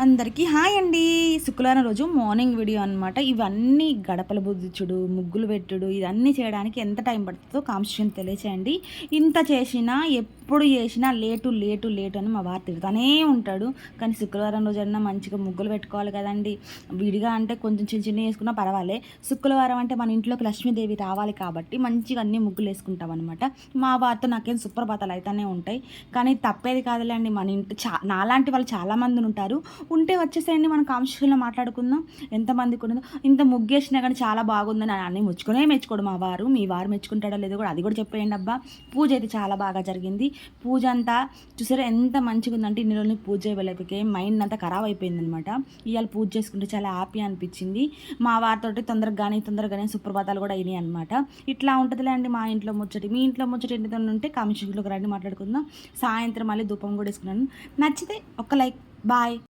అందరికీ హాయ్ అండి. శుక్రవారం రోజు మార్నింగ్ వీడియో అనమాట. ఇవన్నీ గడపల బుద్ధిచ్చుడు, ముగ్గులు పెట్టుడు ఇదన్నీ చేయడానికి ఎంత టైం పడుతుందో కాన్స్టిట్యూషన్ తెలియచేయండి. ఇంత చేసినా ఎప్పుడు చేసినా లేటు లేటు లేటు అని మా వారు తిడతానే ఉంటాడు. కానీ శుక్రవారం రోజన్నా మంచిగా ముగ్గులు పెట్టుకోవాలి కదండి. విడిగా అంటే కొంచెం చిన్న చిన్న వేసుకున్నా పర్వాలే. శుక్రవారం అంటే మన ఇంట్లోకి లక్ష్మీదేవి రావాలి కాబట్టి మంచిగా అన్ని ముగ్గులు వేసుకుంటాం అనమాట. మా వారితో నాకేం సుప్రభాతాలు అయితేనే ఉంటాయి. కానీ తప్పేది కాదులే అండి. మన ఇంటి నాలాంటి వాళ్ళు చాలామంది ఉంటారు. ఉంటే వచ్చేసేయండి, మనం కాన్వర్సేషన్లో మాట్లాడుకుందాం. ఎంతమందికి ఉన్నదో ఇంత ముగ్గేసినా కానీ చాలా బాగుందని అన్నీ మెచ్చుకోడు మా వారు. మీ వారు మెచ్చుకుంటాడో లేదో కూడా అది కూడా చెప్పేయండి అబ్బా. పూజ అయితే చాలా బాగా జరిగింది. పూజ అంతా చూసారా ఎంత మంచిగా ఉందంటే ఇన్ని రోజులు పూజ చేయలేకపోతే మైండ్ అంతా ఖరాబ్ అయిపోయిందనమాట. ఇవాళ పూజ చేసుకుంటే చాలా హ్యాపీ అనిపించింది. మా వారితో తొందరగానే సుప్రభాతాలు కూడా అయినాయి అనమాట. ఇట్లా ఉంటుందిలే అండి మా ఇంట్లో ముచ్చటి. మీ ఇంట్లో ముచ్చటి ఏంటితో ఉంటే కామెంట్ సెక్షన్లోకి రండి, మాట్లాడుకుందాం. సాయంత్రం మళ్ళీ ధూపం కూడా వేసుకున్నాను. నచ్చితే ఒక లైక్. బాయ్.